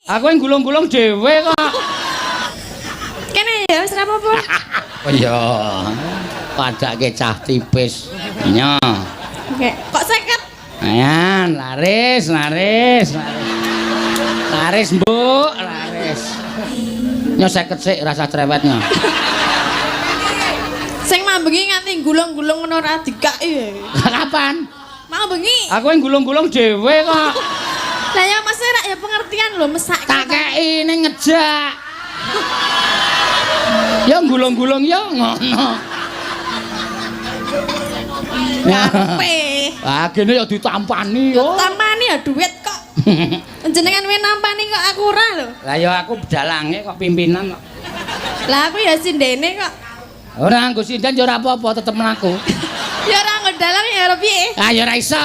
Aku yang gulung-gulung dhewe kok. Kene ya wis ra apa-apa. Oh iya. Padake cah tipis. Nya. Oke, kok 50? Ayan, laris. Laris, Mbok, laris. Nya 50 sik rasa cerewetnya. Sing mambengi nganti gulung-gulung ngono ora dikaki. Kapan? Mau bengi. Aku yang gulung-gulung dhewe kok. Lah ya Mas rak ya pengertian lho mesak. Tak kei ning ngejak. Ya gulung-gulung ya ngono. Karepe. Ah gene ya ditampani yo. Tampani ya duit kok. Jenengan we nampani kok aku ora lho. Lah ya aku bedalange kok pimpinan kok. Lah aku ya sindene kok. Ora nggo sinden ya ora apa-apa tetep mlaku. Ya ora ngedalang ya ora piye? Ah ya ora iso.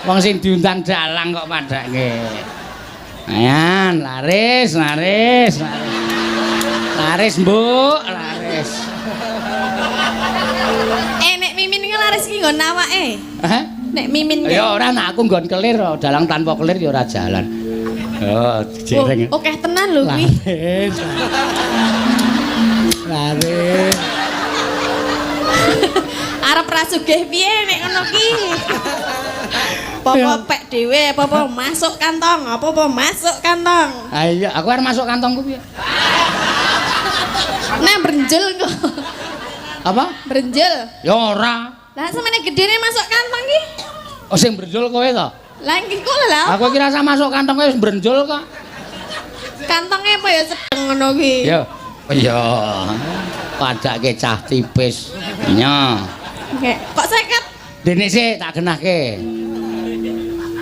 Wong sing diundang dalang kok padake. Ayan, laris. Laris, Mbok, laris. Nek mimin ki laris ki nggon awake. Hah? Nek mimin ki. Ya ora nek aku nggon kelir, dalang tanpa kelir ya ora jalan. Oh, jereng. Oke tenan lho kuwi. Laris. Arep ra sugih piye nek ngono ki? Apa pek dhewe, apa masuk kantong, apa masuk kantong. Ah iya, aku arep masuk kantongku piye? Nah brenjel kok. Apa? Brenjel. Ya ora. Lah samene gedene masuk kantong ki? Oh sing brenjol kowe to? Lah iki kok lho. Aku kira rasa masuk kantong kowe wis brenjol kok. Kantonge apa ya sedeng ngono ki? Ya. Oh iya. Padake cah tipis. Nya. Oke, kok 50? Dene sik tak genahke.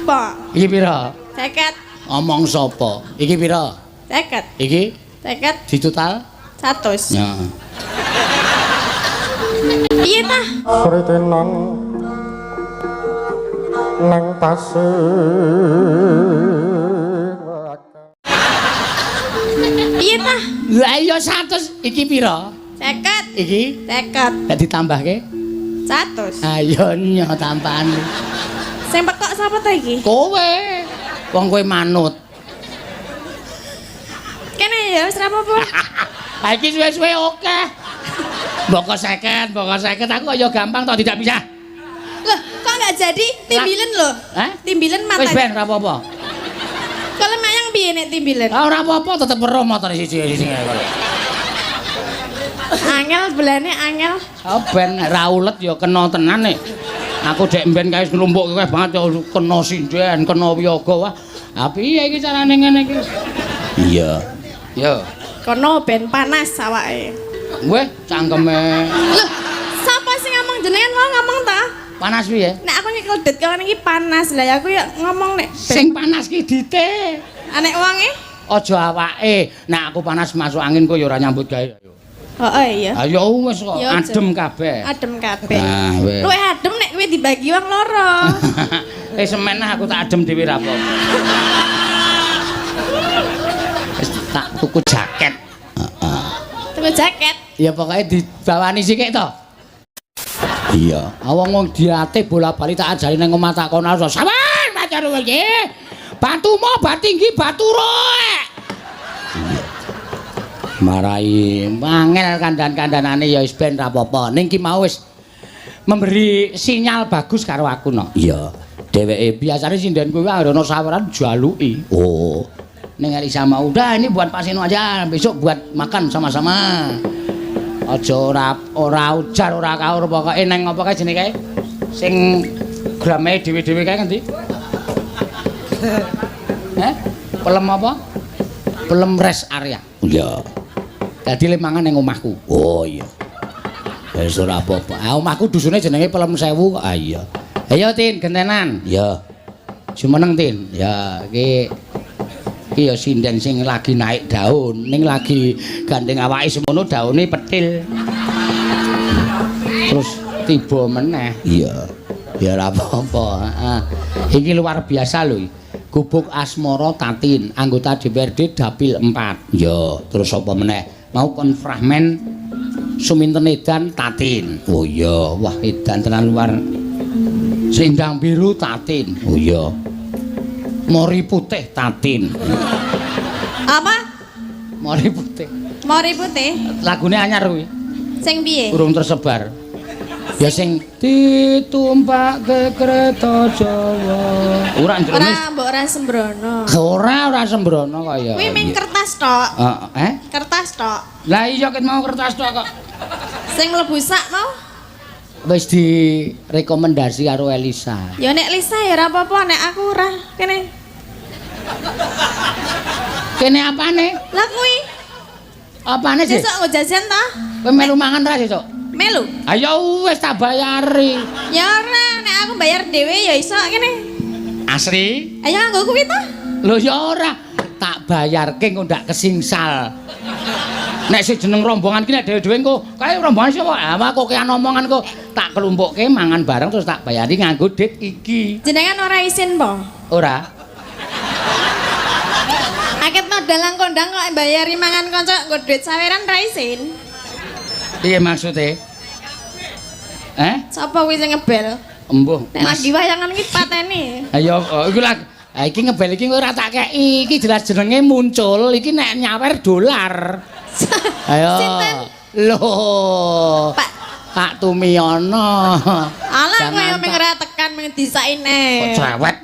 Apa? Iki pira? 50. Omong sapa? Iki pira? 50. Iki 50 ditotal? 100. Ya. Piye ta? Kritenan nang tasih Piye ta? Lah iya 100 iki pira? 50. Iki 50. gak ditambahke? 100. Ayo nyo tambahan. Sing pekok sapa ta iki? Kowe. Wong kowe manut. Kene ya wis ra apa-apa. Ha iki suwe-suwe oke. Mbok 50 aku ya gampang toh tidak bisa. Loh, kok enggak jadi? Timbilen lho. Hah? Timbilen mata. Wis ben ora apa-apa. Kalau mayang piye nek timbilen? Ora apa-apa tetep weruh motor siji-siji karo. Angel belane angel. Oh ben ra ulet ya kena tenan nek. Aku dek mben kae nglumpuk kowe banget ya kena sinden, kena wiyaga wah. Ha piye iki carane ngene iki? Iya. Yo. Kono ben panas awake. Weh, cangkeme. Loh, sapa sing ngomong jenengan mau ngomong ta? Panas piye? Nek aku nyekel det kawan iki panas. Lah aku ya ngomong nek Sing panas ki dite. anek wonge. Aja awake. Nek aku panas masuk angin kok ya ora nyambut gawe. Heeh iya. Ayo wis kok Ya, adem kabeh. Adem kabeh. Nah, wis. Luwih adem nek kowe dibagi wong loro. Semen aku tak adem dhewe ra apa. Wis tak tuku jaket. Heeh. Tuku jaket. Ya pokoke dibawani sithik to. Iya. Wong diate bola-bali tak ajari nang omah tak kono sabar pacar iki. Batu mo batinggi batu roek. Marai mangel kandan-kandanane ya wis ben ra apa-apa. Ning ki mau wis memberi sinyal bagus karo aku no. Iya. Dheweke biasane sinden kuwi anggere ana saweran jaluki. Oh. Ning Elisa mau udah ini buat Pak Sino aja, besok buat makan sama-sama. Aja ora ujar ora kaur pokoke neng apa kae jenenge kae? Sing grame dhewe-dhewe kae ngendi? Pelem apa? Pelem rest area. Iya. Dadi le mangan ning omahku. Oh iya. Wis ora apa-apa. Ah omahku dusune jenenge Pelem Sewu kok. Ah iya. Ayo Tin, gentenan. Ya. Jumeneng Tin. Ya iki ya sinden sing lagi naik daun, ning lagi gandeng awake semono daune petil. Terus tiba meneh. Iya. Ya ora apa-apa, heeh. Iki luar biasa lho. Gubuk Asmara Tatin, anggota DPRD Dapil 4. Ya, terus apa meneh? Mau kon fragmen Suminten Edan Tatin. Oh iya, wah edan tenan luar. Sindang Biru Tatin. Oh iya. Mori putih tatin. Apa? Mori putih. Mori putih. Lagune anyar kuwi. Sing piye? Urung tersebar. Ya sing ditumpak ke kereta Jawa. Ora njero. Ora mbok ora sembrono. Ora sembrono kaya. Kuwi ming kertas tok. Kertas tok. Lah iya ket mau kertas tok kok. Sing mlebu sak mau? Wis direkomendasi karo Elisa. Ya nek Lisa ya ora apa-apa, nek aku ora. Kene. Kene apane? Lah kuwi. Apane sih? Sesuk nggo jajan ta? Kowe melu mangan ra sesuk? Melu. Ayo wis tak bayari. Ya ora, nek aku bayar dhewe ya iso kene. Asri? Ayo nganggo kuwi ta? Lho ya ora, tak bayarke engko ndak kesingsal. Nek sing jeneng rombongan ki nek dhewe-dhewe engko kae rombongan sapa? Ah kok kean omongan kok tak kelumpukke mangan bareng terus tak bayari nganggo dit iki. Jenengan ora isin po? Ora. Akeh dalang kondang kok bayari mangan kanca nggo duit saweran ra isin. Piye maksude? Sapa kuwi sing ngebel? Embuh. Nek lagi wayangan iki pateni. Ayo iku lagi iki ngebel iki ora tak kei. Iki jelas jenenge muncul. Iki nek nyawer dolar. Ayo. Sinten? Loh. Pak Tumiono. Alah kowe ming ora tekan ming disaine. Kok cerewet.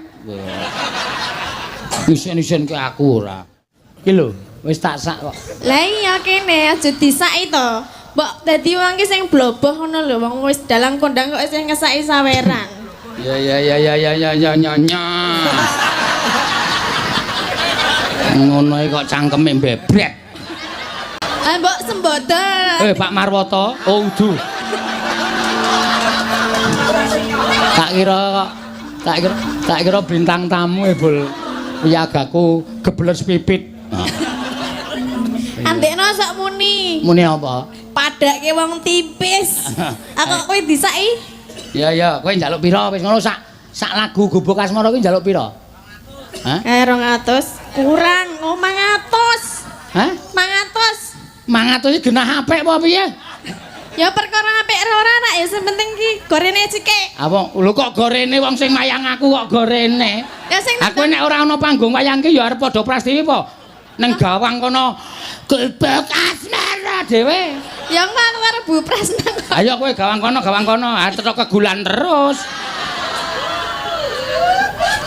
Nisen-nisen ke aku ora. Iki lho, wis tak sak kok. Lah iya kene aja disaki to. Mbok dadi wong ki sing bloboh ngono lho, wong wis dalang kondang kok sing ngesaki saweran. Ya. Ngono kok cangkeme mbebret. Mbok sembodol. Pak Marwoto, oh udu. Tak kira bintang tamu bol wiyagaku gebeles pipit. Andekno sak muni. Muni apa? Padake wong tipis. Aku kowe disaki? Ya, kowe njaluk pira wis ngono sak lagu Gubuk Asmara kuwi njaluk pira? Hah? 200 kurang 500. Hah? 500. 500 iki genah apik apa piye? Ya perkara apik ora nak ya sing penting ki gorene sithik. Apa lho kok gorene wong sing mayang aku kok gorene? Ya sing aku nek ora ana panggung wayang ki ya arep padha prastiwi apa? Ning gawang kono Gubuk Asmara dhewe. Ya aku arep bupras nang. Ayo kowe gawang kono, tetep kegulan terus.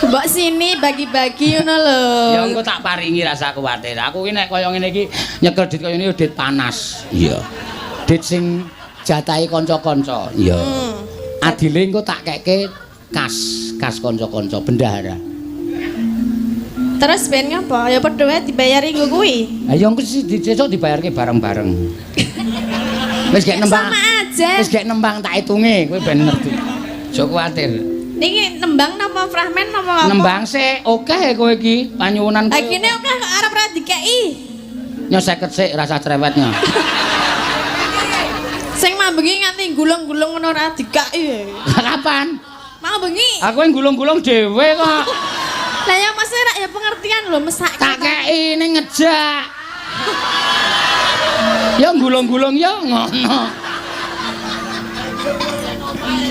Mbok sini bagi-bagi ngono lho. Ya engko tak paringi rasa kuwatir. Aku ki nek kaya ngene iki nyekel dit kaya ngene dit panas. Iya. Dit sing jatahi kanca-kanca. Iya. Adile engko tak keke kas kanca-kanca bendahara. Terus ben ngapa? Ya padha wae dibayari nggo kuwi. Ha ya engko sesuk dibayarke bareng-bareng. Wis gek nembang. Sama aja. Wis gek nembang tak hitunge, kowe ben ngerti. Aja kuwatir. Niki nembang napa fragmen napa apa? Nembang sik, akeh kowe iki panyuwunan. Ha kene akeh kok arep ra dikeki. Nyo 50 sik rasa cerewetnya. Sing mambengi nganti gulung-gulung ngono ora dikeki. Kapan? Mau bengi. Aku yang gulung-gulung dhewe kok. Lah ya Mas ora ya pengertian lho mesak. Tak kei ning ngejak. Ya gulung-gulung ya ngono.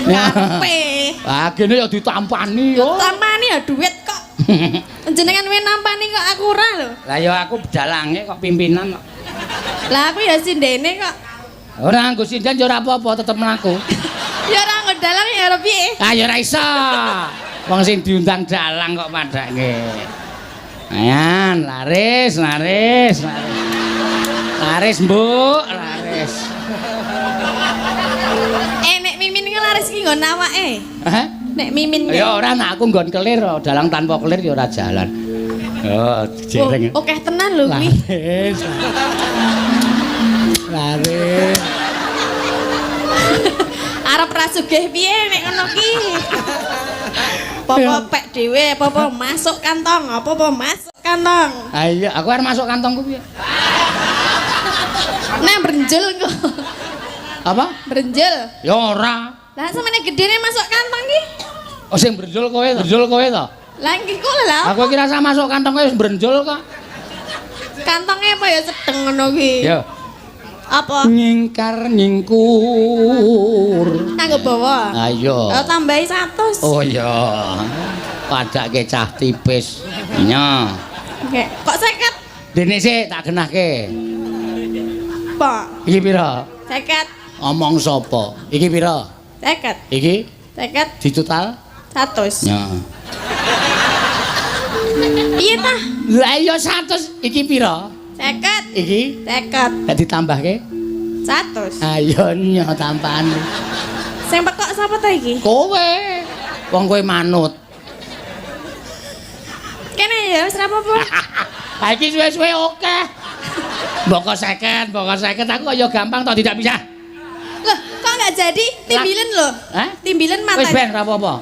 Kape. Ah kene ya ditampani yo. Tampani ya duit kok. Jenengan wis nampani kok aku ora lho. Lah ya aku dalange kok pimpinan kok. Lah aku ya sindene kok. Ora nggo sinden ya ora apa-apa tetep mlaku. Ya ora nggo dalang ya ora piye? Ah ya ora iso. Wong sing diundang dalang kok padake. Ayan, laris. Laris, Mbok, laris. Nek mimin ki laris ki nggon awake. Hah? Nek mimin ki. Ya ora nek aku nggon kelir, dalang tanpa kelir ya ora jalan. Oh, jereng. Oke tenan lho kuwi. Laris. Arep ra sugih piye nek ngono ki? Apa pek dhewe, apa masuk kantong, apa masuk kantong. Ah iya, aku arep masuk kantongku piye? Nek brenjel kok. Apa? Brenjel. Ya ora. Lah samene gedene masuk kantong ki. Oh sing brenjol kowe to? Lah iki kok lho. Aku iki rasa masuk kantong kowe wis brenjol kok. Kantonge apa ya sedeng ngono ki. Ya. Apa? Nyingkar nyingkur. Kanggo bawa. Ayo. Tambahi 100. Oh iya. padake cah tipis. Nya. Nggih, kok 50? Dene sik tak genahke. Pak, Iki pira? 50. Omong sapa? Iki pira? 50. Iki 50 ditotal? 100. Ya. Piye ta? Lah iya 100 iki pira? 50. Iki 50. tak ditambahke? 100. Ayo nya tambahan. Sing pekok sapa ta iki? Kowe. Wong kowe manut. Kene ya wis ra apa-apa. Ha iki suwe-suwe oke. Mbok 50, mbok 50 aku kaya gampang to tidak bisa. Loh, kok enggak jadi? Timbilen lho. Hah? Timbilen mata. Wis ben ra apa-apa.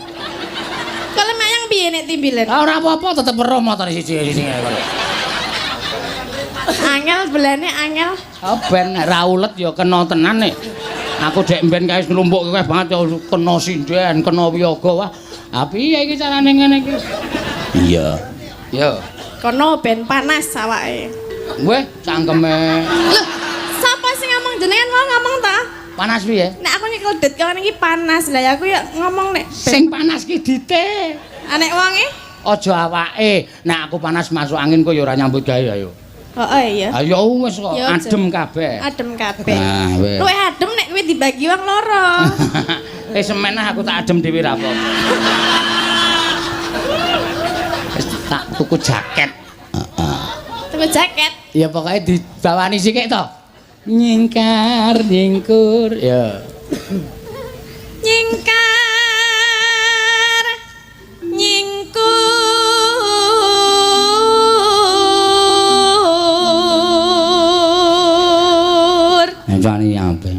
Kalau mayang piye nek timbilen? Ora apa-apa tetep weruh motor siji-siji ngono. Angel belane angel. Oh ben ra ulet ya kena tenan nek. Aku dek mben kae nglumpuk kowe banget ya kena sinden, kena wiyaga wah. Ha piye iki carane ngene iki? Iya. Yo. Kono ben panas awake. Weh, cangkeme. Loh, sapa sing ngomong jenengan mau ngomong ta? Panas piye? Nek aku nyekel det kawan iki panas. Lah ya aku ya ngomong nek Sing panas ki dite. anek wonge. Aja awake. Nek aku panas masuk angin kok ya ora nyambut gawe ayo. Heeh iya. Ayo wis kok Ya, aja. adem kabeh. Adem kabeh. Nah, wis. Luwih adem nek kowe dibagi wong loro. Semen aku tak adem dhewe ra apa. Wis tak tuku jaket. Tuku jaket. Ya pokoknya dibawani sikik to. Nyingkar nyingkur ya. Nyingkar nyingkur. Encane apa?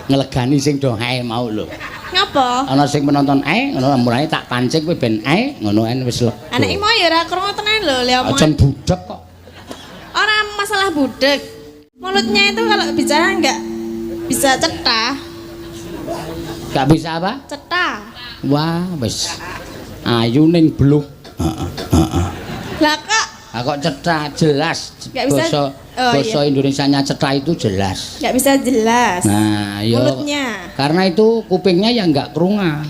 Ngelegani sing do ae mau lho. Ngapa? Ana sing penonton ae ngono mulane tak pancing kowe ben ae ngono ae wis lega. Anak iki mau ya ora krungu tenan lho le Aja omongan. budek kok. Ora masalah budek. Mulutnya itu kalau bicara enggak bisa cetha. Gak bisa apa? Cetha. Wah, wis. Ayu ning bluk. Heeh. Lah kok Kok cetha jelas. Nggak bisa. Basa Indonesianya cetha itu jelas. enggak bisa jelas. Nah, yo. Mulutnya. Karena itu kupingnya ya enggak kerunga.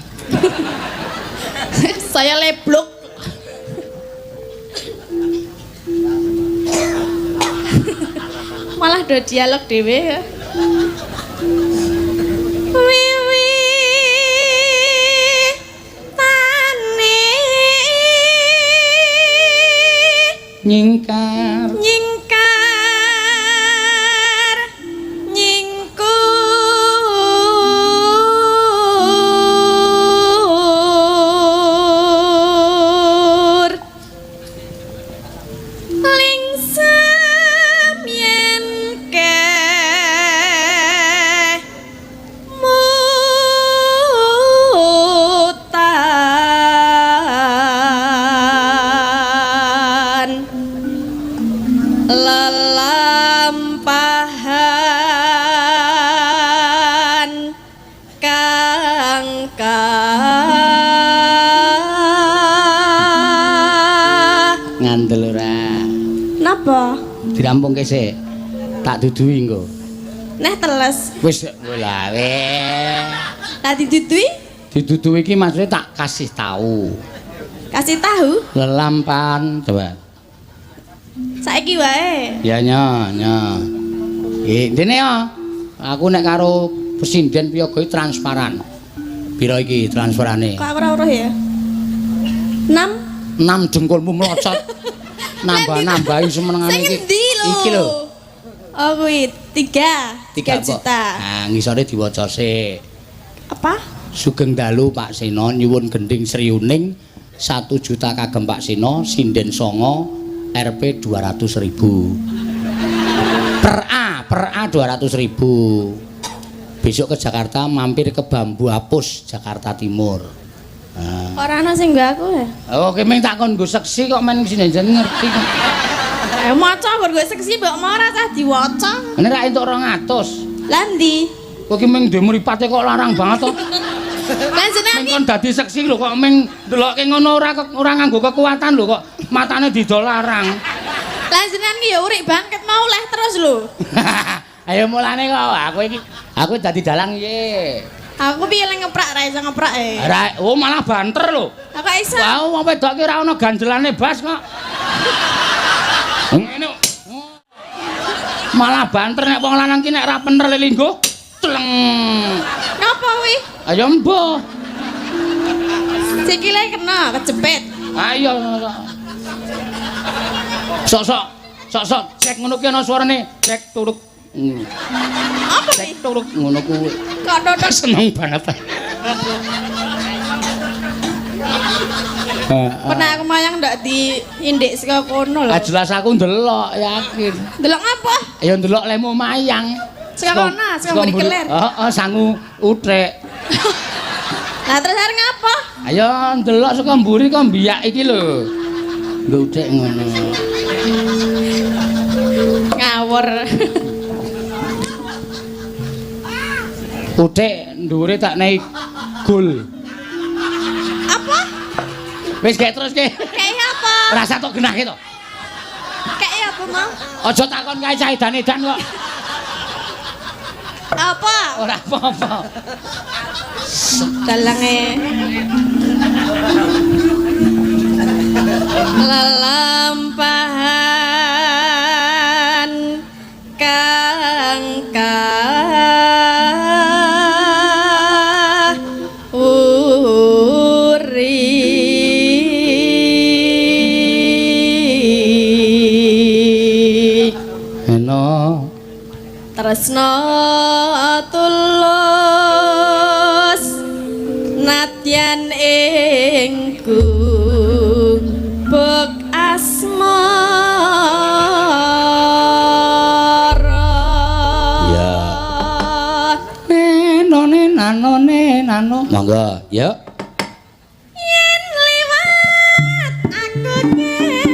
Saya leblok. Malah do dialog dhewe ya. Wiwi tane Nyingkar. nyingkar nyingkur lingsem yen keh mutan lelampahan kang Ngandel ora. napa Dirampungke sik. Tak duduhi engko. neh teles Wis lha weh. tadi didui Diduduhi iki maksudnya tak kasih tahu. kasih tahu Lelampan coba. saiki wae Ya nya. Dene ya. Aku nek karo Presiden Piyaga transparan. Pira iki transferane? kok aku ora uruh ya 6 6 jengkulmu melocot. Nambah-nambahi semenengane sing iki. endi lho Iki lho. oh kuwi 3 Kok. juta Nah, ngisore diwaca sik. apa Sugeng dalu Pak Seno nyuwun gending Sriuning 1 juta kagem Pak Seno sinden songo Rp 200.000 per A 200.000 besok ke Jakarta mampir ke Bambu Apus Jakarta Timur. ora ana sing nggo aku ya Oh kemeng tak kon nggo seksi kok men sini ngerti kok. maca nggo seksi mbok mau ora cah diwaca Ini ra entuk 200. lah ndi Kok kemeng ndek mripate kok larang banget to. lan jenengan Meng iki kon dadi seksi lho kok meng ndelokke ngono ora nganggo kekuatan lho kok matane didol larang. lan jenengan iki ya urik banget mau leh terus lho Ayo mulane kok aku dadi dalang piye? Aku piye lek ngeprak ra iso ngeprak e. Oh malah banter lho. Aku iso. Wah, wong wedok ki ora ono ganjelane bas kok. Ngene. Malah banter nek wong lanang ki nek ra bener linggo, tleng. Napa kuwi? Ayo mbuh. Sikile kena kejepit. Ayo. Sok cek ngono ki ana suarane, cek turuk. Apa Cek iki? turuk ngono kuwi. Kok dodok Seneng banget. pernah aku mayang ndak di indik saka kono lho. Ah jelas aku ndelok yakin. Delok apa? Ya ndelok lemu mayang. Saka kono, saka mburi kelir. Heeh, sangu utrek. Lah terus arep ngapa? Ayo ndelok saka mburi kok mbiyak iki lho. Nggo utrek ngono. Ngawur. Utrek ndure tak nei gol. Apa? Wis gek terus ki. Kayak apa? Rasa tok genahke to. Kayak apa mau? Aja takon kae cah edan-edan kok. Apa? Ora apa-apa. Dalange. Lelampahan kang tresna tulus nadyan ingku buk asmara ya nano monggo ya yen liwat aku kelingan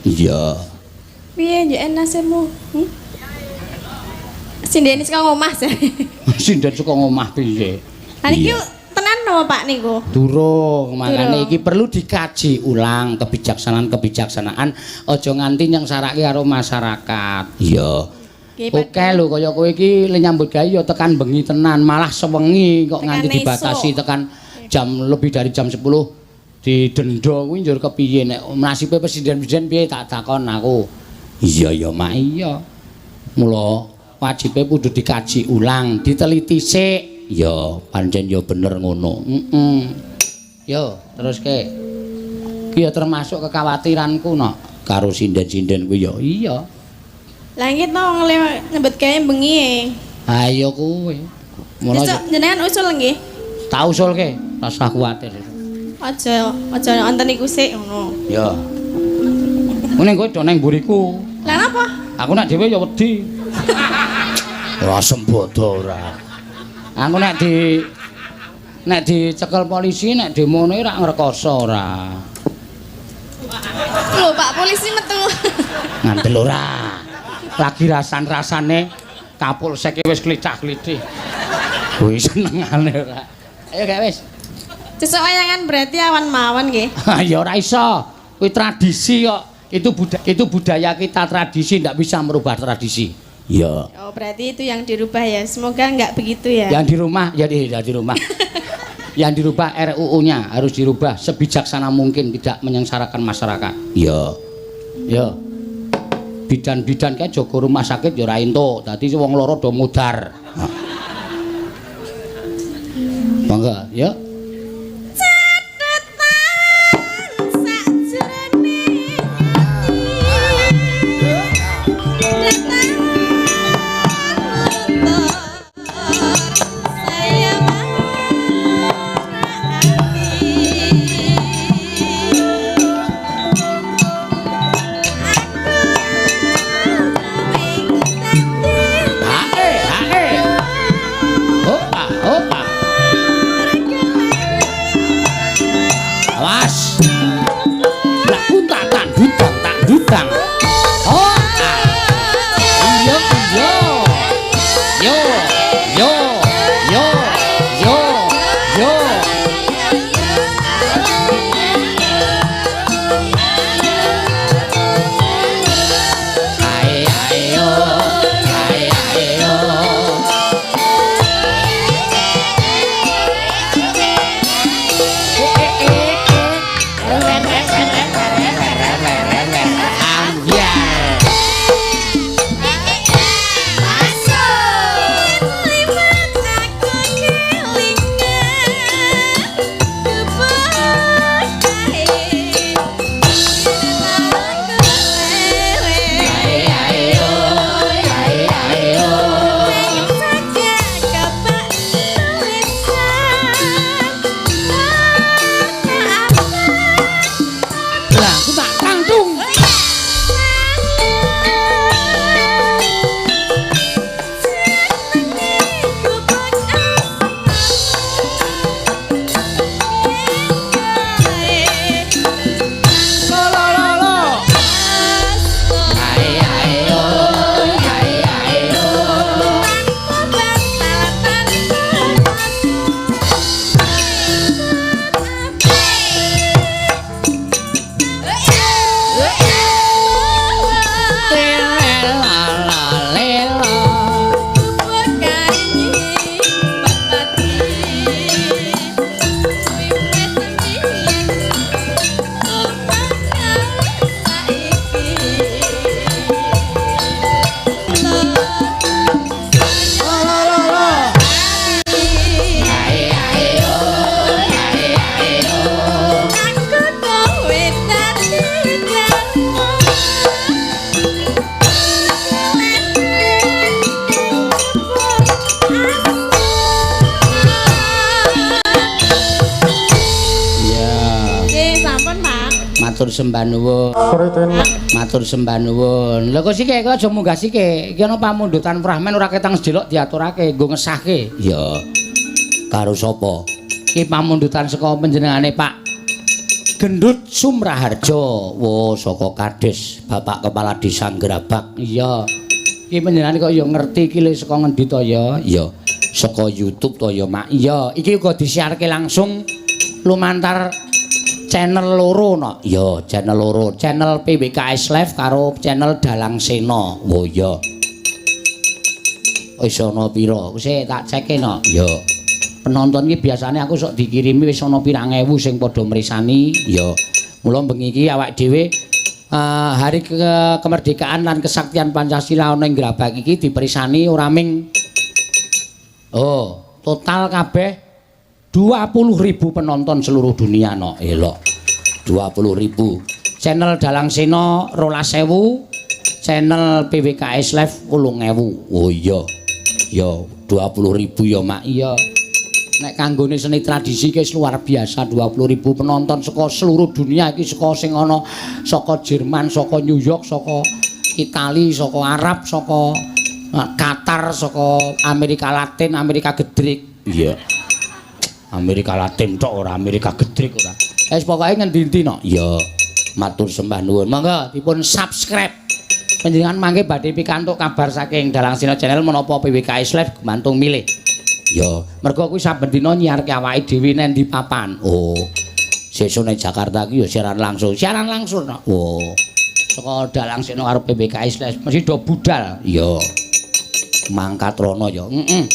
iya piye njuk nasibmu? Sindene saka omah sih. sinden saka ngomah piye Lah niki tenan napa Pak niku? durung makane Durung. iki perlu dikaji ulang kebijaksanaan aja nganti nyengsarake karo masyarakat iya Nggih, oke lho kaya kowe iki le nyambut gawe ya tekan bengi tenan malah sewengi kok Tekan nganti esuk. dibatasi tekan jam lebih dari jam 10 didenda kuwi njur kepiye nek nasibe presiden-presiden piye tak takon aku iya ya mak iya mula wajibe kudu dikaji ulang diteliti sik ya pancen ya bener ngono yo terus ke ki ya termasuk kekhawatiranku no karo sinden-sinden kuwi ya iya Langit mau nyebut gawe bengi e. ayo kuwi mula Besok jenengan usul nggih. tak usulke rasa kuwatir Aja wonten iku sik ngono. Ya. Ngene kowe do nang mburiku. Lah napa? Aku nek dhewe ya wedi. Ora sembodo ora. Aku nek dicekel polisi nek demone ora ngrekoso ora. Lho Pak polisi metu. Ngandel ora. Lagi rasane Kapolsek wis klicah-klicih. Kuwi senengane ora. Ayo gak wis. Sesuk wayangan berarti awan mawon nggih. Ya ora iso. Kuwi tradisi kok. Itu budaya kita, tradisi ndak bisa merubah tradisi. Ya. Oh, berarti itu yang dirubah ya. Semoga enggak begitu ya. Yang di rumah ya di rumah. Yang dirubah RUU-nya harus dirubah sebijaksana mungkin tidak menyengsarakan masyarakat. Ya. Ya. Bidan-bidan kae jaga rumah sakit ya ora entuk. Dadi wong loro do mudar. Mangga, ya. sembah nuwun. Matur sembah nuwun. Lha kok sik kok aja munggah sik. Iki ana pamundutan Brahman ora ketang sedelok diaturake nggo ngesahke. Ya. Karo sapa? Iki pamundutan saka panjenengane Pak Gendut Sumraharjo. Wo saka Kades, Bapak Kepala Desa Grabak. Iya. Iki panjenengane kok ya ngerti iki lho saka ngendi to ya? Iya. Saka YouTube to ya, Mak. Iya, iki uga disiarke langsung lumantar channel loro no. Ya, channel loro. Channel PWKS Live karo channel Dalang Sena. Oh iya. Wis ana pira? Wis tak ceke no. Ya. Penonton iki biasane aku sok dikirimi wis ana pirang ewu sing padha mrisani. Ya. Mula bengi iki awak dhewe hari kemerdekaan lan kesaktian Pancasila ana ing Grabak iki diperisani ora ming total kabeh 20.000 penonton seluruh dunia no. Elok. 20.000. Channel Dalang Sena 12.000, channel PWKS Live 8.000. Oh iya. Ya 20.000 ya Mak. Iya. nek kanggone seni tradisi iki luar biasa 20.000 penonton saka seluruh dunia iki saka sing ana saka Jerman, saka New York, saka Itali, saka Arab, saka Qatar, saka Amerika Latin, Amerika Gedrik. Iya. Amerika Latin tok ora Amerika Gedrik ora. Wis pokoke ngendi-endi no. Iya. Matur sembah nuwun. Monggo dipun subscribe. Panjenengan mangke badhe pikantuk kabar saking Dalang Sina Channel menapa PWKS Live gumantung milih. Ya, mergo kuwi saben dina nyiarke awake dhewe nang ndi papan. Oh. Sesuk nang Jakarta ki ya siaran langsung. Siaran langsung no. Oh. Saka Dalang Sina karo PWKS Live mesti do budal. Ya. Mangkat rono ya. Heeh.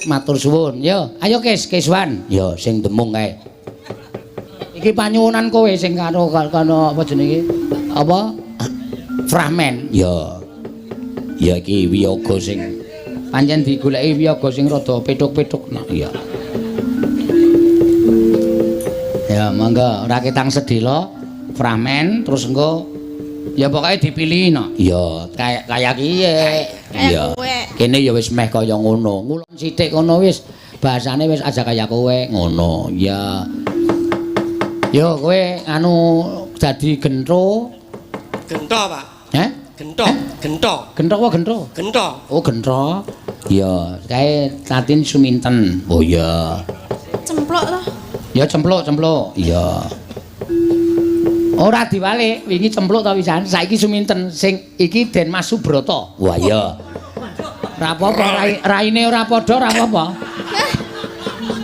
Matur suwun. Yo, ayo Keswan. Yo sing demung kae. Iki panyuwunan kowe sing karo apa jenenge? Apa? Fragmen. Ya. Ya iki wiyaga sing pancen digoleki wiyaga sing rada petuk-petuk. Nah, iya. Ya, mangga ora ketang sedela fragmen terus engko ya pokoke dipilih no. Iya, kaya kiye. Iya. Kene ya wis meh kaya ngono. Ngulon sithik ngono wis bahasane wis aja kaya kowe ngono. Ya. Yo kowe anu dadi gentho. Gentho, Pak. Heh? Gentho, gentho. Gentho apa gentho? Gentho. Oh, gentho. Ya, kae Latin Suminten. Oh iya. Cemplok to. Ya cempluk. Iya. Ora diwalik, wingi cempluk ta wisan. Saiki Suminten sing iki Den Mas Subroto. Wah iya. Ora apa-apa, raine ora padha, ora apa-apa.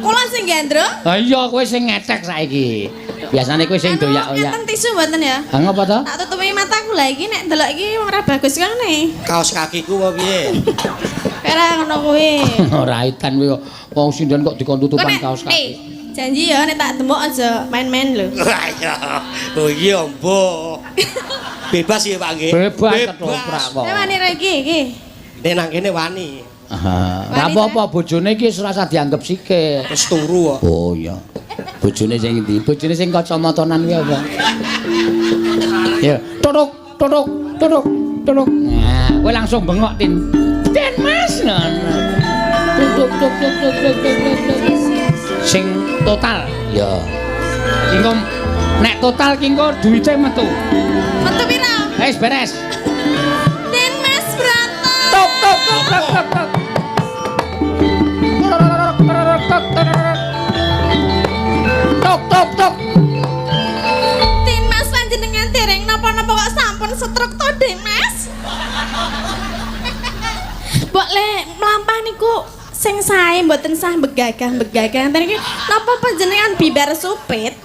Kula sing gandrung. Ha iya, kowe sing ngecek saiki. Biasane kowe sing doyak-oyak. Ngeten tisu mboten ya? Ha ngapa to? Tak tutupi mataku lah iki nek delok iki ora bagus kene. Kaos kakiku apa piye? Ora ngono kuwi. Ora itan kowe wong sindan kok dikon tutupan kaos kaki. Janji ya nek tak demuk aja main-main lho. Wah iya. Oh iya, Mbok. Bebas ya, Pak nggih. Bebas ketoprak kok. Nek wani iki. Nek nang kene wani. Ora apa-apa bojone iki wis rasa dianggep sikil. Terus turu kok. Oh iya. Bojone sing ndi? Bojone sing kacamatanan kuwi apa? Ya, tutuk. Nah, kowe langsung bengok Tin. Den Mas. Tutuk. Sing total. Ya. Kingko nek total kingko duwite metu. Metu pira? Wis beres. Den Mas Broto. Tok. Tok. Den Mas panjenengan dereng napa-napa kok sampun stroke to Den Mas? Mbok le mlampah niku sing sae mboten sah begagah. Enten iki napa panjenengan bibar supit?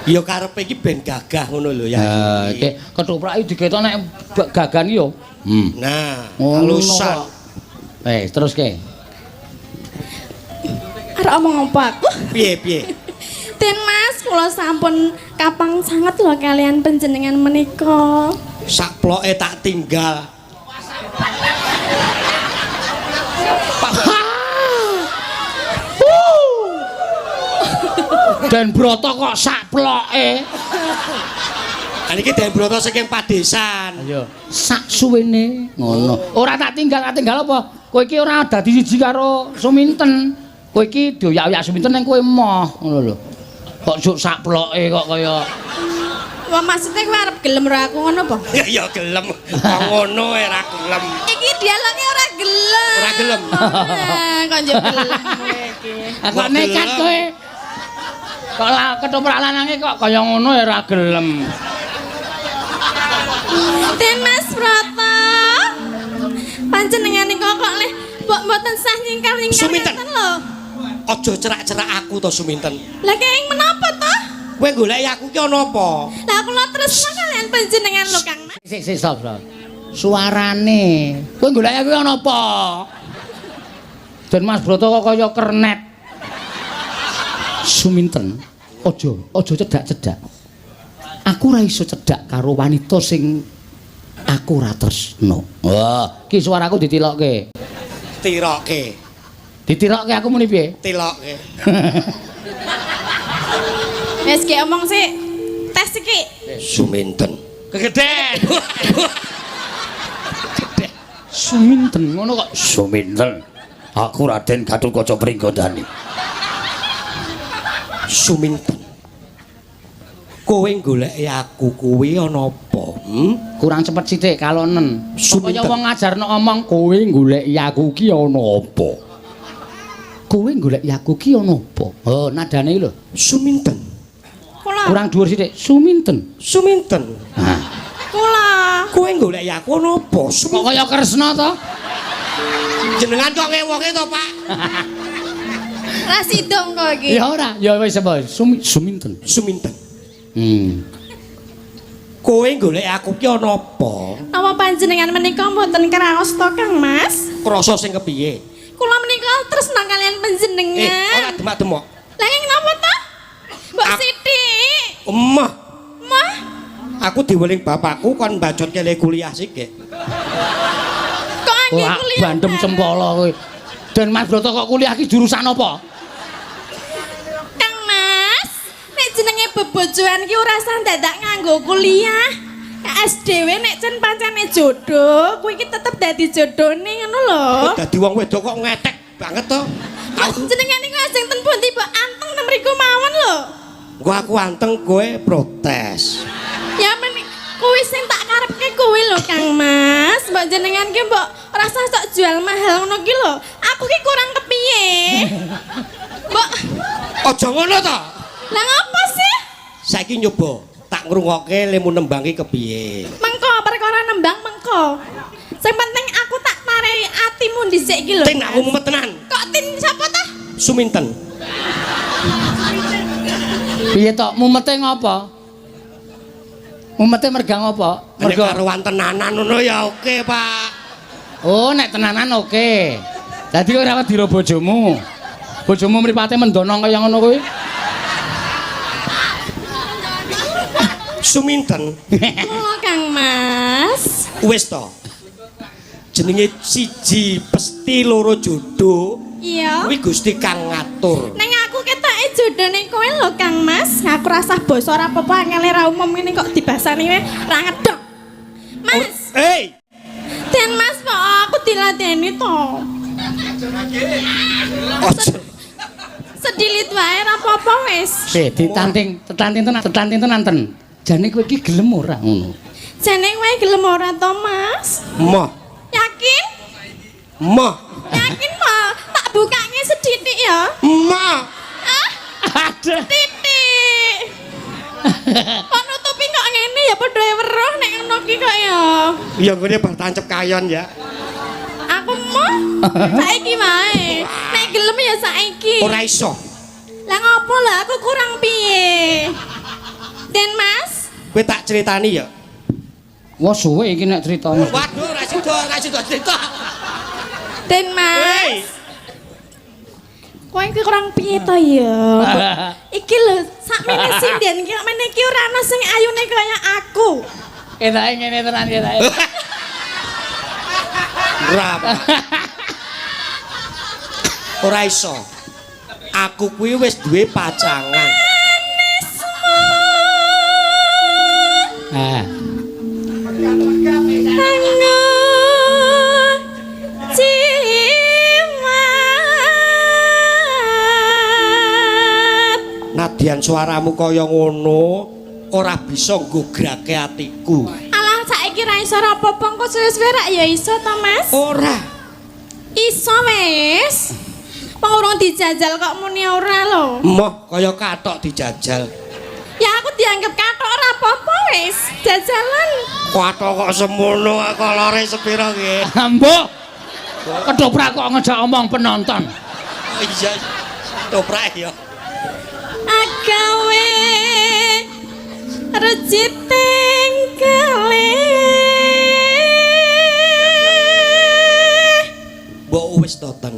Ya karepe iki ben gagah ngono lho ya. Iki ketoprak iki diketok nek gagan iki yo. Nah, Ngono halusan. kok. Terus ke. Arep omong apa aku? Piye? Den Mas, kula sampun kapang sanget lho kalian panjenengan menika. Sak ploke tak tinggal. Dan Broto kok sak ploke. Kan iki Den Broto saking padesan. Ayo, sak suwene ngono. Ora tak tinggal apa? Kowe iki ora dadi siji karo Suminten. Kowe iki dioyak-oyak Suminten ning kowe emoh ngono lho. Kok juk sak ploke kok kaya Wah, maksudnya kowe arep gelem ora aku ngono apa? Ya gelem. Wong ngono ora gelem. Iki dialoge ora gelem. Ora gelem. Kok njuk gelem kowe iki. Kok nekat kowe. Kok ketoprak lanange kok kaya ngono ya ora gelem. Den Mas Broto. Panjenengan niku kok leh mboten sah nyingkar-nyingkar Suminten. ngeten lho. Aja cerak-cerak aku to Suminten. Lah kenging menapa to? Kowe goleki aku ki ana apa? Lah kula tresna kalian panjenengan lho Kang Mas. Sik stop. Suarane. Kowe golek aku ana apa? Den Mas Broto kok kaya kernet. Suminten, aja cedak-cedak. Aku ora iso cedak karo wanita sing aku ora tresno. Wah, iki suaraku ditilokke. Tiroke. Ditilokke aku muni piye? Tiloke. Wes ki omong sik. Tes iki. Suminten. Kegeden. Suminten ngono kok. Suminten. Aku Raden Gatotkaca Pringgondani. Suminten. Kowe goleki aku kuwi ana apa? Kurang cepet sithik kalonen. Suminten. Supaya wong ngajarno omong kowe goleki aku ki ana apa? Kowe goleki aku ki ana apa? Oh, nadane lho. Suminten. Kula. Kurang dhuwur sithik. Suminten. Suminten. Nah, Kula. Kowe goleki aku ana apa? kok kaya Kresna to? Jenengan kok ngewoke to, Pak? Ra sidong kok iki. Ya ora, ya wis apa? Suminten. Suminten. Kowe goleki aku ki ana apa? Apa panjenengan menika mboten kraos to, Kang Mas? Krasa sing kepiye? Kula menika tresna kalian panjenengan. Ora demak-demok. Lah ing napa to? Mbok Siti. Emah, Mah, aku diweling bapakku kon mbacot kele kuliah sik. kok angge wah kuliah? bandem cempala kowe. Dan Mas Broto kok kuliah ki jurusan apa? Kang Mas, nek jenenge bebojoan ki ora usah dadak nganggo kuliah. SDW nek cen pancene jodoh, kuwi ki tetep dadi jodhone ngono lho. Dadi wong wedok kok ngetek banget to. Kok jenengan niku ajeng ten pundi, Mbok? Anteng ten mriku mawon lho. Gua aku anteng kowe protes. Ya men kuwi sing tak karepke kuwi lho Kang Mas. Mbok jenengan ki mbok ora usah sok jual mahal ngono ki lho. Aku ki kurang kepiye? Mbok, Aja ngono to. lah ngapa sih? Saiki nyoba tak ngrungokke lemu nembang ki kepiye. Mengko perkara nembang mengko. Sing penting aku tak tarai atimu dhisik iki lho. Tin aku mumet tenan. Kok tin sapa ta? Suminten. Piye to? Mumete ngopo? Mumete mergang apa? Nek karuan tenanan ngono ya oke, Pak. Oh, nek tenanan oke. Dadi ora wedi ro bojomu. Bojomu mripate mendono kaya ngono kuwi. Suminten. Oh, Kang Mas. Wis to. Jenenge siji pesti loro jodoh. Iya. Kuwi Gusti kang ngatur. Neng aku ketoke jodone kowe lho Kang Mas. Aku rasah basa ora apa-apa angel ra umum ngene kok dibasani wae ra ngedok. Mas, Hei, den Mas kok aku diladeni to. ojo. Sedilit wae ra apa-apa wis. Ditanting tenan ten. Jane kowe iki gelem ora ngono. Jane kowe gelem ora to, Mas? Moh, Yakin? moh, Yakin mau tak bukake seditik ya? moh. Ah, Aduh. titik. Kok nutupi kok ngene ya padha weruh nek ngono ki kok ya. Ya ngene bar tancep kayon ya. Aku mau saiki wae. Nek gelem ya saiki. Ora iso. Lah ngopo lah aku kurang piye? Den Mas, Kowe tak critani ya. Wah suwe iki nek critane. Waduh, ora sida cerita. Den Hei, Mas. Kowe iki kurang piye to ya? Iki lho, sakmene sinden ki meneh iki ora ana sing ayune kaya aku. Ketake ngene tenan ketake. Berapa? Ora iso. Aku kuwi wis duwe pacangan. Ah. Nadyan suaramu kaya ngono, ora bisa nggrograke atiku. Alah saiki ra iso apa-apa kok suwe-suwe rak ya iso to Mas? Ora. Iso wis. Wong urung dijajal kok muni ora lho. Moh kaya katok dijajal. Ya aku dianggap katok ora apa-apa wis. Jajalan. Katok kok semono kolore sepira nggih. Mbok. Ketoprak kok ngejak omong penonton. Oh iya. Toprak ya. Agawe rejit tengkele. Mbok wis to ten.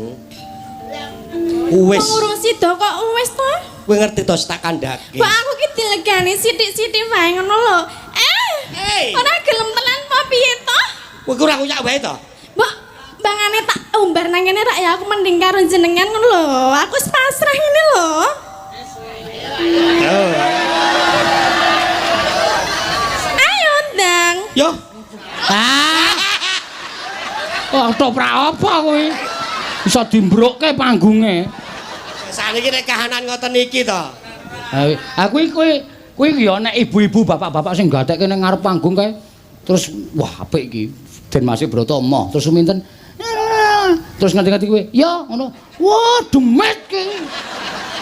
Wis. Urung sida kok wis to? Kowe ngerti to tak kandhake. Kok aku ki dilegani sithik-sithik wae ngono lho. Hey. Ora gelem tenan apa piye to? Kowe ora kuyak wae to. Mbok bangane tak umbar nang kene rak ya aku mending karo jenengan ngono lho. Aku wis pasrah ngene lho. Ayo ndang. Yo. Ah. Oh, ketoprak apa kuwi? Bisa dimbrokke panggunge. Saniki nek kahanan ngoten iki to. Kuwi ya nek ibu-ibu bapak-bapak sing gatekke ning ngarep panggung kae. Terus wah apik iki. Den Mas Broto emoh terus suminten. Terus ngerti-ngerti kuwi, ya ngono. Wah, demet ki.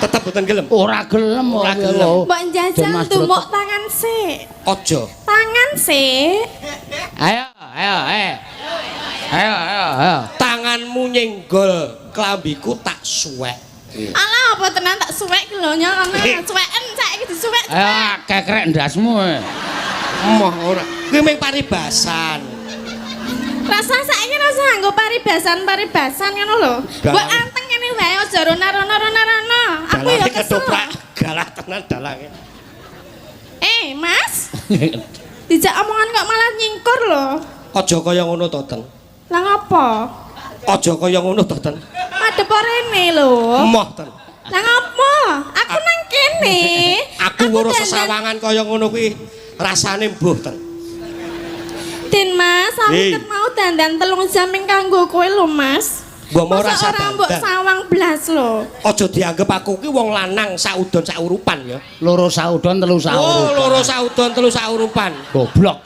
Tetep boten gelem. Ora gelem. Ora gelem. Mbok njajal tumuk tangan sik. Aja. Tangan sik. Ayo. Tanganmu nyenggol klambiku tak suwek. Alah apa tenan tak suwek ki lho nyono. Suweken saiki disuwek. Ayo kekrek ndasmu. Emoh ora. Kuwi mung paribasan. Rasa saiki rasa nggo paribasan ngono lho. Mbok anteng ngene wae aja rono-rono. Aku ya kesel. Ketoprak galah tenan dalange. Mas. Dijak omongan kok malah nyingkur lho. Aja kaya ngono to, Ten. Lah ngapa? Aja kaya ngono to, Ten. Madhep rene lho. Emoh, Ten. Lah ngapa? Aku nang kene. Aku ngurus sesawangan kaya ngono kuwi rasane mbuh, Ten. Den Mas, aku ket mau dandan 3 jam ing kanggo kowe lho, Mas. Mbok mau rasa ora mbok dandan. sawang blas lho. Aja dianggep aku ki wong lanang saudon saurupan ya. Loro saudon telu saurupan. Oh, loro saudon telu saurupan. Goblok.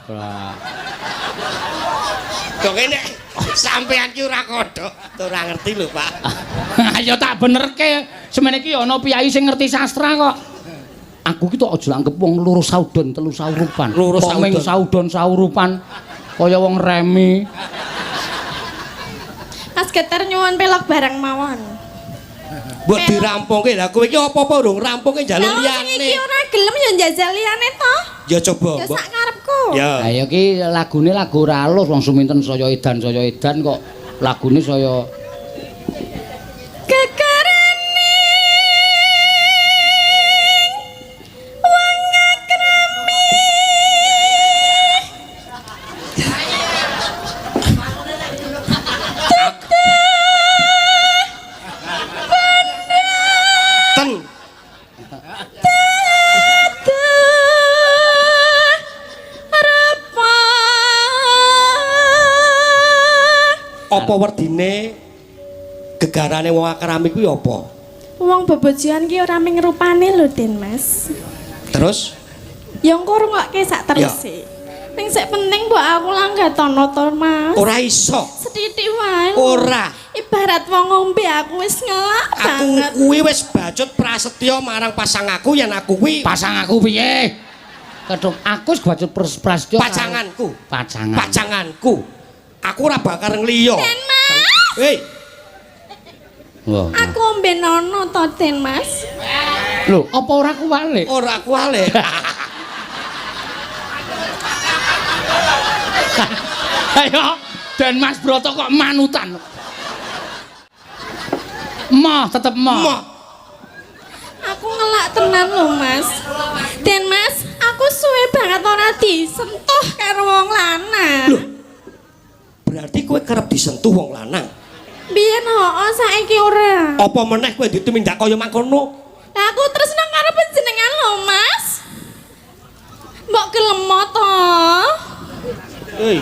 Kok ngene sampean ki ora kodhok, ora ngerti lho, Pak. Ayo tak benerke. Semene iki ana piyai sing ngerti sastra kok. Aku ki tok aja anggap wong loro saudon telu saurupan. Loro saudon. Saudon saurupan kaya wong remi. Mas Geter nyuwun pelok bareng mawon. Mbok dirampungke. Lah kowe iki apa-apa urung rampungke njaluk liyane. Iki ora gelem ya njajal liyane to. Ya coba, Ya Mbok. sak karepku. Ya. Ayo ki lagune lagu ora alus wong suminten saya edan kok lagune saya Kekarane wong akrami. Ten. Apa werdine gegarane wong akrami kuwi apa? Wong bebojoan ki ora ming rupane lho, Den Mas. Terus Ya engko rungokke sak teruse. Ning sik penting mbok aku langgatono to, Mas. ora iso. Sethithik wae. Ora. Ibarat wong ngombe aku wis ngelak Aku banget. kuwi wis bacut prasetya marang pasangku yen aku kuwi pasang aku piye? Keduk aku wis bacut prasetya pacanganku. pacangan. Pacanganku. Aku ora bakal ngliya. Den Mas. Hei, Wah. Aku ombe nono to, Den Mas. Lho, apa ora kuwalik? ora kuwale. Ayo, Dan Mas Broto kok manutan. Moh, tetep moh. Moh. Aku ngelak tenan lho, Mas. Den Mas, aku suwe banget ora disentuh karo wong lanang. Loh. Berarti kowe kerep disentuh wong lanang. Biyen hooh saiki ora. Apa meneh kowe ditumindak kaya mangkono? Lah aku tresna karo panjenengan lho, Mas. Mbok gelem to? Hei.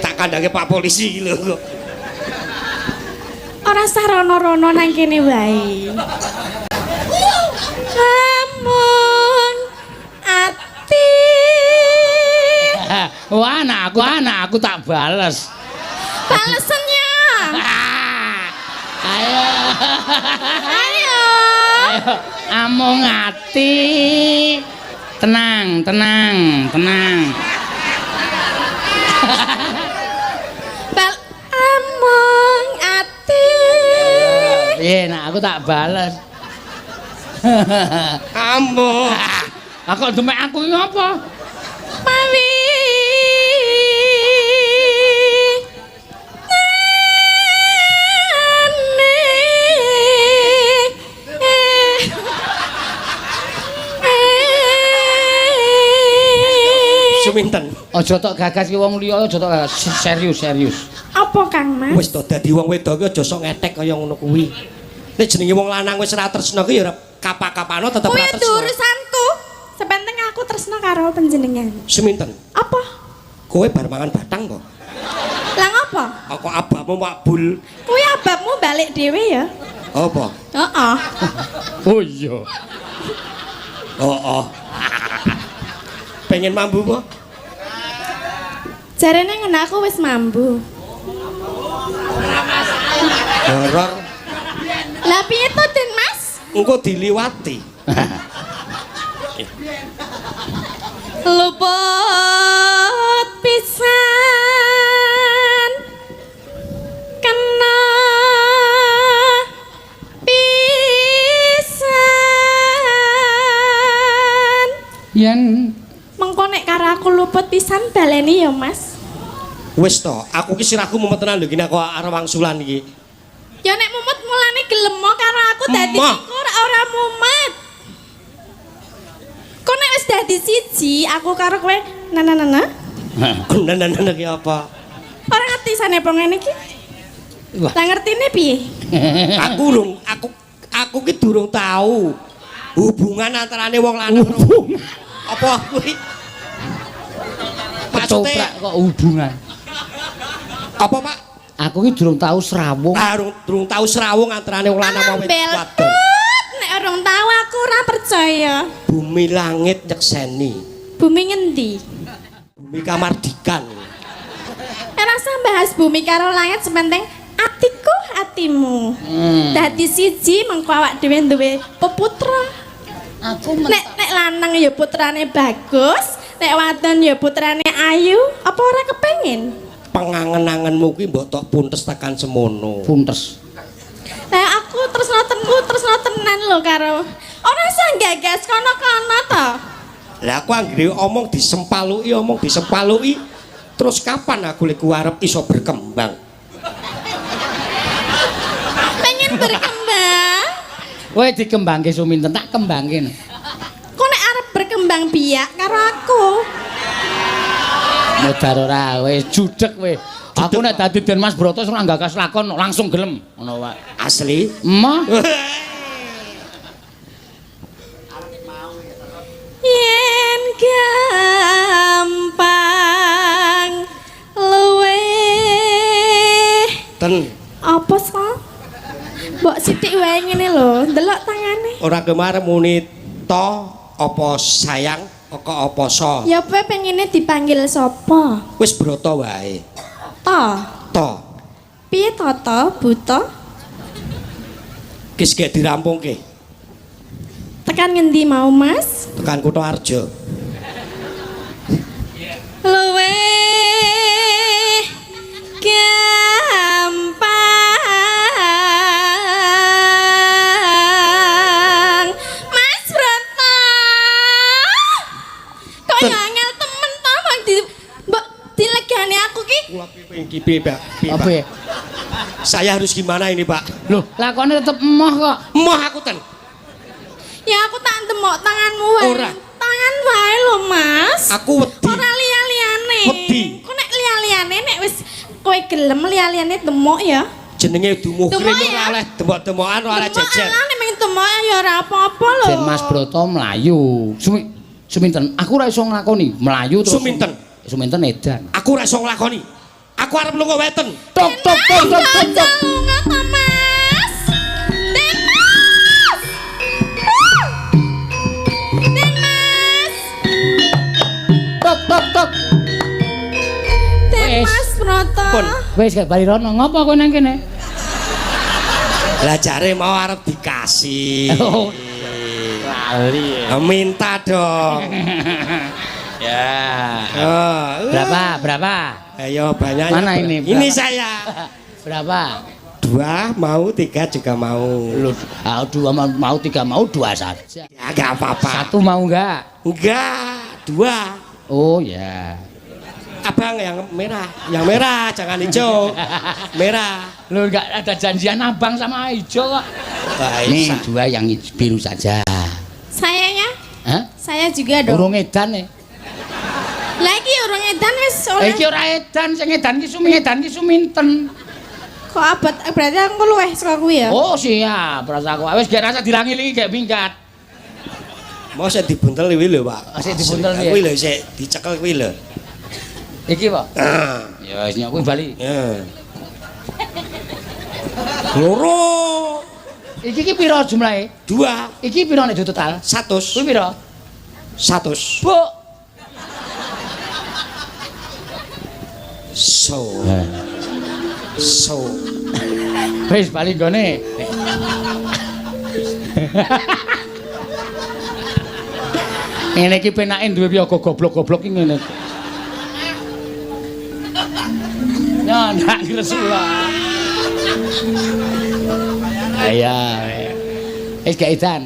Tak kandhange Pak Polisi iki lho. Ora sarono-rono nang kene wae. Lamun ati Wah, anakku tak bales. balesennya. Ayo. Ayo. Amung ati. Tenang. Bal amung ati. Iya, nah aku tak bales. Ambo. Aku demek aku iki ngapa? Mawi. Suminten. Aja tok gagas ki wong liya, aja tok gagas. Serius. Apa Kang Mas? Wis to dadi wong wedok ki aja sok ngetek kaya ngono kuwi. Nek jenenge wong lanang wis ora tresna ki ya ora kapak-kapano tetep Kuwi ora itu tresna. urusanku. Sepenting aku tresna karo panjenengan. Suminten. Apa? Kowe bar mangan batang kok. Lah ngapa? Kok abahmu makbul. Kuwi ababmu balik dhewe ya? Apa? Heeh. Oh iya. Oh. Pengen mambu kok? Jarene ngene aku wis mambu. Horor. Lah piye to, Den Mas? Engko diliwati. Luput pisan kena pisan Yen mengko nek karo aku luput pisan baleni ya Mas. Wis to, aku ki sirahku mumetenan lho gini aku arep wangsulan iki. Ya nek mumet mulane gelem karo aku dadi Emah. iku ora mumet. Kok nek wis dadi siji aku karo kowe nana. Nana ki apa? Ora ngerti sane apa ngene iki. Wah. Lah ngertine piye? Aku ki durung tahu hubungan antarane wong lanang karo apa kuwi. ketoprak kok hubungan. Apa, Pak? Aku ki durung tahu srawung. Durung tahu srawung antarane wong lanang maupun wadon. Nek urung tahu aku ora percaya. Bumi langit nyekseni. Bumi ngendi? Bumi kamardikan. Ora usah bahas bumi karo langit sepenting atiku atimu. Dadi siji mengko awak dhewe duwe peputra. Aku Nek lanang ya putrane bagus, nek wadon ya putrane ayu, apa ora kepengin? Pengangen-angenmu kuwi mbok tok puntes tekan semono. puntes. Lah aku tresno tenan lho karo. Ora usah gagas kono-kono to. Lah aku anggere omong disempaluki. Terus kapan aku lek arep iso berkembang? Pengen berkembang. Kowe dikembangke suminten tak kembangke. Kok nek arep berkembang biak karo aku. Modar ora wis judeg kowe. Aku nek dadi Den Mas Broto ora gagas lakon langsung gelem ngono wae. Asli? Emah. Yen gampang luweh. Ten. Apa sih? Mbok sithik wae ngene lho, ndelok tangane. Ora kemarin muni to apa sayang apa so. Ya kowe pengine dipanggil sapa? Wis Broto wae. To. Piye to buta? Kis gak dirampungke. Tekan ngendi mau, Mas? Tekan Kutha Arja. Luweh gampang. Mas Broto. Kok Ten. ngangel temen to bang mbok dilegani aku ki. Kula iki piye, Pak? Apa ya? Saya harus gimana ini, Pak? Loh, lakone tetep emoh kok. Moh aku ten. Ya aku tak demok tanganmu wae. Ora. Tangan wae lho, Mas. Aku wedi. Ora liya-liyane. Wedi. Kok nek liya-liyane nek wis kowe gelem liya-liyane demok ya. Jenenge dumuh Demok kene ya? ora oleh demok-demokan ora oleh jejer. Demok nek mung demok ya ora apa-apa lho. Den Mas Broto mlayu. Suminten, aku ora iso nglakoni mlayu terus. Suminten. Suminten edan. Aku ora iso nglakoni. Aku arep lunga weten. Tok tok tok tok tok. tok. Lunga to, Mas. Den Mas. Den Mas. Tok tok tok. Den Wes. Mas Broto. Pun. Wis gak bali rono, ngopo kowe nang kene? Lah jare mau arep dikasih. Oh. Lali. Minta dong. Ya. Oh, Berapa? ayo banyak. Mana ini? Ini Berapa? saya. Berapa? 2 mau, 3 juga mau. Lu, dua mau, 3 mau, 2 saja. Ya enggak apa-apa. 1 mau enggak? Enggak, 2. Oh ya. Abang yang merah, jangan hijau. Merah. Lu enggak ada janjian abang sama hijau kok. Baik. Nih 2 yang biru saja. Sayanya, Hah? saya juga dong. Urung edan nih. Lagi orang edan wis oleh. Iki ora edan, sing edan ki suminten. Kok abot berarti aku luweh saka kuwi ya? Oh siap, rasa aku wis gak rasa dilangi-langi kayak minggat. Mau saya dibuntel kuwi lho, Pak. Sik dibuntel piye? Kuwi lho sik dicekel kuwi lho. Iki po. Ah, Ya wis nyok kuwi bali. ya. Loro. Iki piro jumlahe? 2. Iki piro nek total? 100. Kuwi piro? 100. Bu. So. Wis bali nggone. Ngene iki penake duwe piyaga goblok-goblok iki ngene. Ya ndak gresula. Aya. Wis gak edan.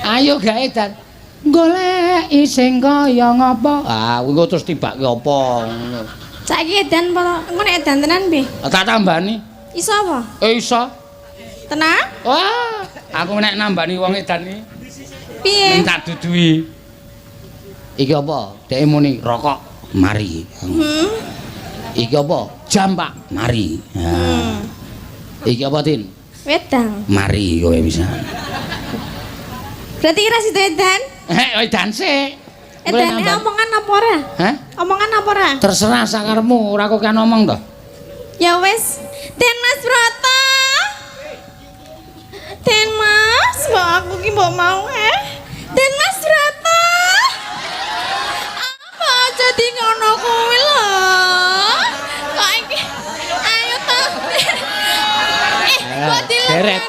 Ayo gak edan. Goleki sing kaya ngapa? Ah, kuwi terus tibake apa ngono. Saiki edan apa? Engko nek edan tenan piye? Tak tambani. Iso apa? Iso. Tenang? Wah, aku nek nambani wong edan iki. Piye? Tak dudui. Iki apa? Dek muni rokok, mari. Iki apa? Jam, Pak. Mari. Nah. Iki apa, Tin? Wedang. Mari kowe bisa. Berarti kira situ edan? Edan sik. Edane omongan apa ora? Hah? Omongan apa ora? Terserah sakarmu, ora kok kan omong to. Ya wis, Den Mas Broto. Den Mas, mbok aku ki mbok mau Den Mas Broto. Apa jadi ngono kuwi lho? Kok iki ayo to. Kok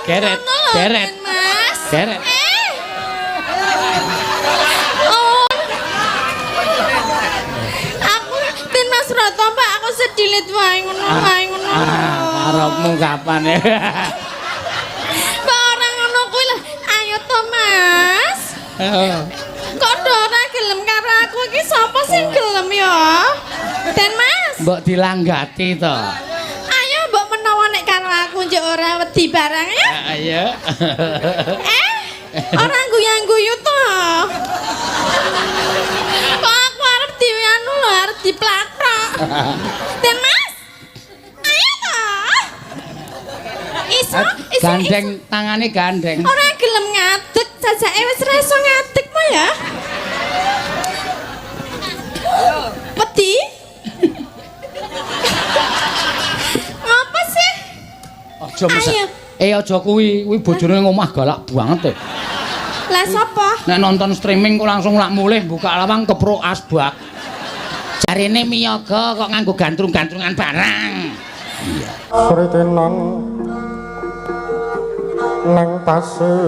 Geret. Den Mas. Geret. Aku Den Mas Broto, Pak, aku sedilit wae ngono. Karepmu kapan ya? Kok ora ngono kuwi lho. Ayo to, Mas. Kok ora gelem karo aku iki sapa sing gelem ya? Den Mas. Mbok dilanggati to. Ayo mbok menawa nek karo aku njok ora wedi barang ya. Ayo. Ora guyu-guyu to. Kok aku arep dianu lho, arep diplathok. Den Mas. Ayo to. Iso. Gandeng tangane gandeng. Ora gelem ngadeg, jajake wis ora iso ngadeg mo ya. Wedi? Ngapa sih? Aja mesek. Ayo. Aja kuwi bojone ngomah galak banget. Lah sapa? Nek nonton streaming kok langsung lak mulih buka lawang keprok asbak. Jarine miyaga kok nganggo gantrung-gantrungan barang. Sritenan nang tasih